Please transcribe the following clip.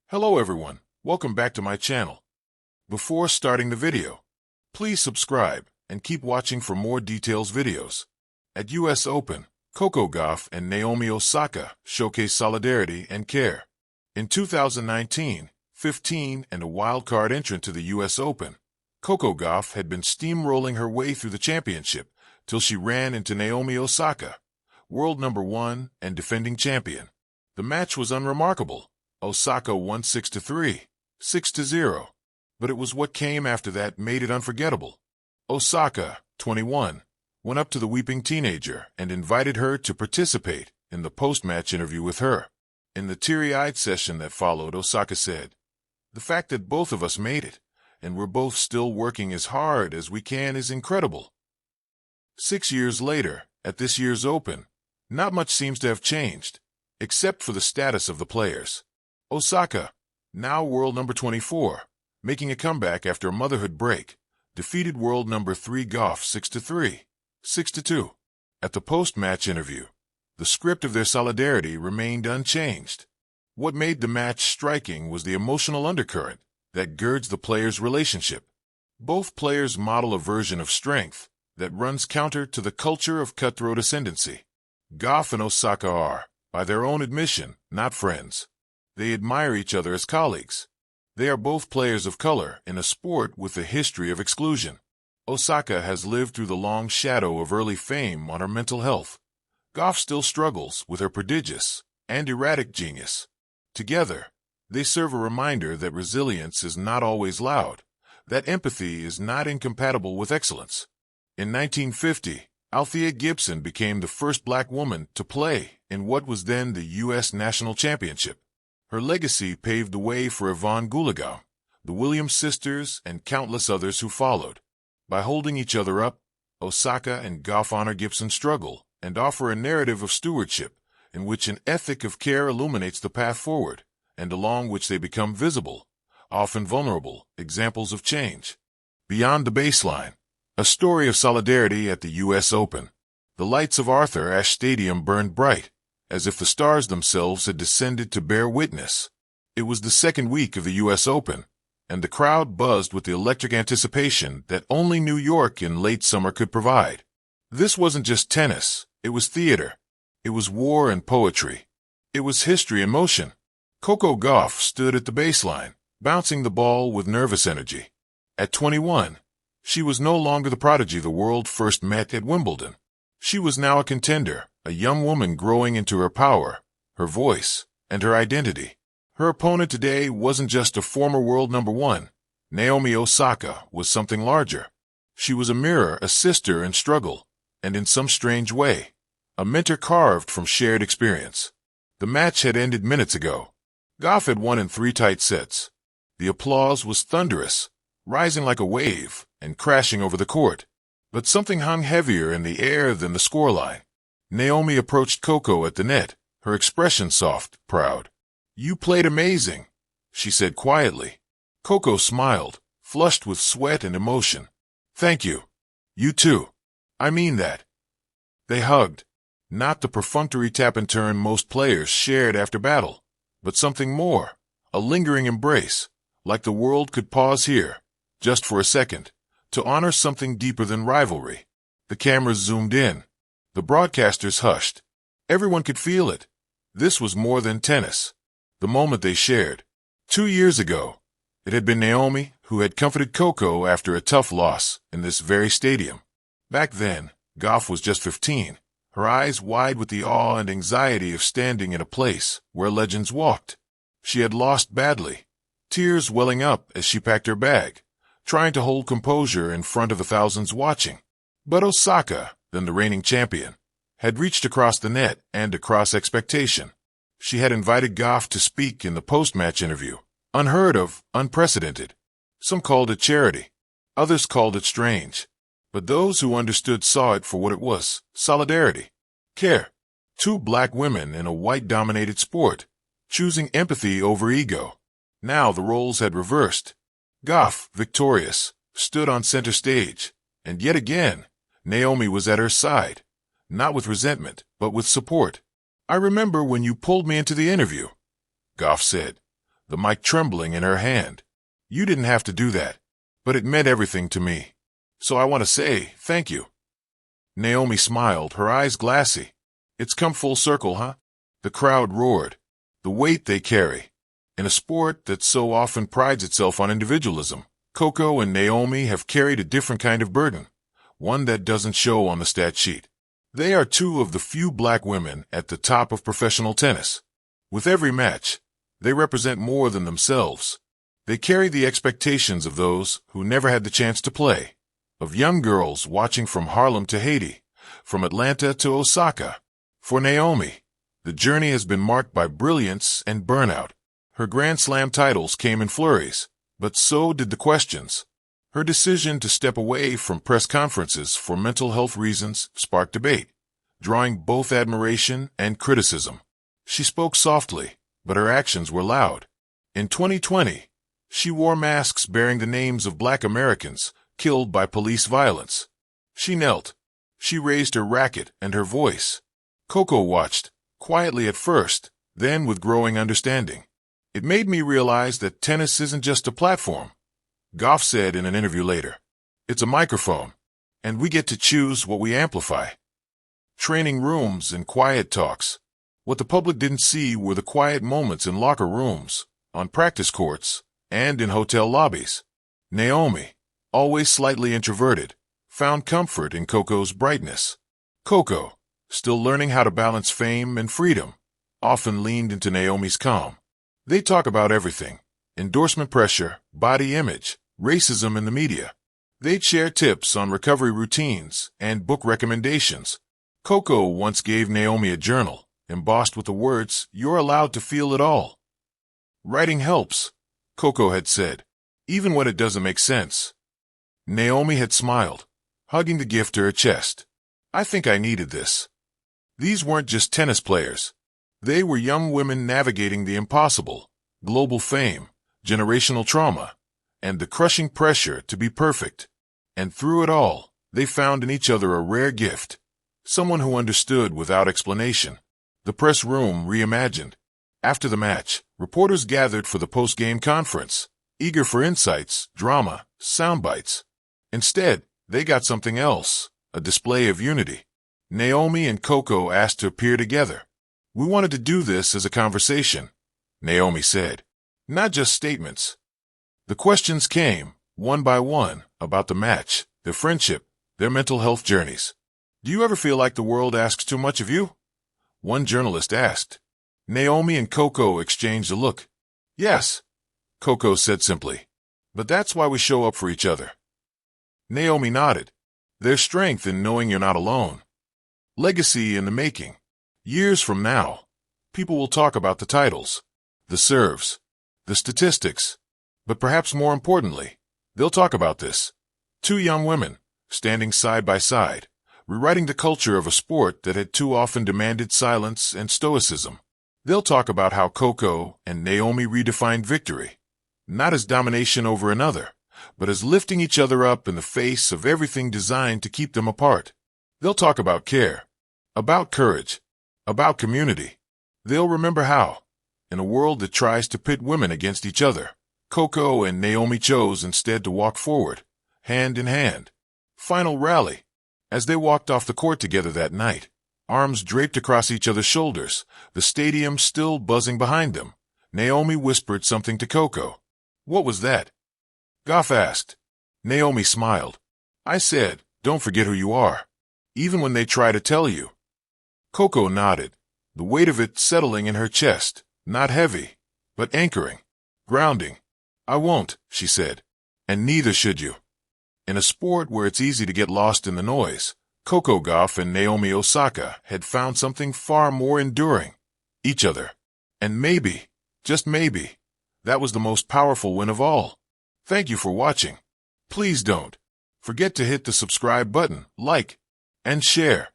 Hello everyone, welcome back to my channel. Before starting the video, please subscribe and keep watching for more details videos. At US Open, Coco Gauff and Naomi Osaka showcase solidarity and care. In 2019, 15 and a wild-card entrant to the US Open, Coco Gauff had been steamrolling her way through the championship till she ran into Naomi Osaka, world number 1 and defending champion. The match was unremarkable. Osaka won 6-3, 6-0, but it was what came after that made it unforgettable. Osaka, 21, went up to the weeping teenager and invited her to participate in the post-match interview with her. In the teary-eyed session that followed, Osaka said, "The fact that both of us made it, and we're both still working as hard as we can is incredible." 6 years later, at this year's Open, not much seems to have changed, except for the status of the players. Osaka, now world number 24, making a comeback after a motherhood break, defeated world number 3 Gauff 6-3, 6-2. At the post-match interview, the script of their solidarity remained unchanged. What made the match striking was the emotional undercurrent that girds the players' relationship. Both players model a version of strength that runs counter to the culture of cutthroat ascendancy. Gauff and Osaka are, by their own admission, not friends. They admire each other as colleagues. They are both players of color in a sport with a history of exclusion. Osaka has lived through the long shadow of early fame on her mental health. Gauff still struggles with her prodigious and erratic genius. Together, they serve a reminder that resilience is not always loud, that empathy is not incompatible with excellence. In 1950, Althea Gibson became the first black woman to play in what was then the U.S. National Championship. Her legacy paved the way for Yvonne Goolagong, the Williams sisters, and countless others who followed. By holding each other up, Osaka and Gauff honor Gibson's struggle and offer a narrative of stewardship in which an ethic of care illuminates the path forward, and along which they become visible, often vulnerable, examples of change. Beyond the baseline, a story of solidarity at the U.S. Open. The lights of Arthur Ashe Stadium burned bright, as if the stars themselves had descended to bear witness. It was the second week of the U.S. Open, and the crowd buzzed with the electric anticipation that only New York in late summer could provide. This wasn't just tennis, it was theater. It was war and poetry. It was history in motion. Coco Gauff stood at the baseline, bouncing the ball with nervous energy. At 21, she was no longer the prodigy the world first met at Wimbledon. She was now a contender, a young woman growing into her power, her voice, and her identity. Her opponent today wasn't just a former world number 1. Naomi Osaka was something larger. She was a mirror, a sister in struggle, and in some strange way, a mentor carved from shared experience. The match had ended minutes ago. Gauff had won in 3 tight sets. The applause was thunderous, rising like a wave and crashing over the court. But something hung heavier in the air than the scoreline. Naomi approached Coco at the net, her expression soft, proud. "You played amazing," she said quietly. Coco smiled, flushed with sweat and emotion. "Thank you. You too. I mean that." They hugged. Not the perfunctory tap-and-turn most players shared after battle, but something more, a lingering embrace, like the world could pause here, just for a second, to honor something deeper than rivalry. The cameras zoomed in. The broadcasters hushed. Everyone could feel it. This was more than tennis. The moment they shared. 2 years ago, it had been Naomi who had comforted Coco after a tough loss in this very stadium. Back then, Gauff was just 15, her eyes wide with the awe and anxiety of standing in a place where legends walked. She had lost badly, tears welling up as she packed her bag, trying to hold composure in front of the thousands watching. But Osaka, then the reigning champion, had reached across the net and across expectation. She had invited Gauff to speak in the post-match interview. Unheard of, unprecedented. Some called it charity. Others called it strange. But those who understood saw it for what it was, solidarity. Care. 2 black women in a white-dominated sport, choosing empathy over ego. Now the roles had reversed. Gauff, victorious, stood on center stage, and yet again, Naomi was at her side, not with resentment, but with support. "I remember when you pulled me into the interview," Gauff said. the mic trembling in her hand. "You didn't have to do that, but it meant everything to me. So I want to say thank you." Naomi smiled, her eyes glassy. "It's come full circle, huh?" The crowd roared. The weight they carry. In a sport that so often prides itself on individualism, Coco and Naomi have carried a different kind of burden, one that doesn't show on the stat sheet. They are two of the few black women at the top of professional tennis. With every match, they represent more than themselves. They carry the expectations of those who never had the chance to play, of young girls watching from Harlem to Haiti, from Atlanta to Osaka. For Naomi, the journey has been marked by brilliance and burnout. Her Grand Slam titles came in flurries, but so did the questions. Her decision to step away from press conferences for mental health reasons sparked debate, drawing both admiration and criticism. She spoke softly, but her actions were loud. In 2020, she wore masks bearing the names of Black Americans killed by police violence. She knelt. She raised her racket and her voice. Coco watched, quietly at first, then with growing understanding. "It made me realize that tennis isn't just a platform," Gauff said in an interview later. "It's a microphone, and we get to choose what we amplify." Training rooms and quiet talks. What the public didn't see were the quiet moments in locker rooms, on practice courts, and in hotel lobbies. Naomi, always slightly introverted, found comfort in Coco's brightness. Coco, still learning how to balance fame and freedom, often leaned into Naomi's calm. They talk about everything: endorsement pressure, body image, racism in the media. They'd share tips on recovery routines and book recommendations. Coco once gave Naomi a journal, embossed with the words, "You're allowed to feel it all." "Writing helps," Coco had said, "even when it doesn't make sense." Naomi had smiled, hugging the gift to her chest. "I think I needed this." These weren't just tennis players. They were young women navigating the impossible: global fame, generational trauma, and the crushing pressure to be perfect. And through it all, they found in each other a rare gift: someone who understood without explanation. The press room reimagined. After the match, reporters gathered for the post-game conference, eager for insights, drama, sound bites. Instead, they got something else: a display of unity. Naomi and Coco asked to appear together. "We wanted to do this as a conversation," Naomi said, "not just statements." The questions came, one by one, about the match, their friendship, their mental health journeys. "Do you ever feel like the world asks too much of you?" one journalist asked. Naomi and Coco exchanged a look. "Yes," Coco said simply. "But that's why we show up for each other." Naomi nodded. "There's strength in knowing you're not alone." Legacy in the making. Years from now, people will talk about the titles, the serves, the statistics, but perhaps more importantly, they'll talk about this: two young women, standing side by side, rewriting the culture of a sport that had too often demanded silence and stoicism. They'll talk about how Coco and Naomi redefined victory, not as domination over another, but as lifting each other up in the face of everything designed to keep them apart. They'll talk about care, about courage, about community. They'll remember how, in a world that tries to pit women against each other, Coco and Naomi chose instead to walk forward, hand in hand. Final rally. As they walked off the court together that night, arms draped across each other's shoulders, the stadium still buzzing behind them, Naomi whispered something to Coco. "What was that?" Gauff asked. Naomi smiled. "I said, don't forget who you are, even when they try to tell you." Coco nodded, the weight of it settling in her chest, not heavy, but anchoring, grounding. "I won't," she said, "and neither should you." In a sport where it's easy to get lost in the noise, Coco Gauff and Naomi Osaka had found something far more enduring: each other. And maybe, just maybe, that was the most powerful win of all. Thank you for watching. Please don't forget to hit the subscribe button, like, and share.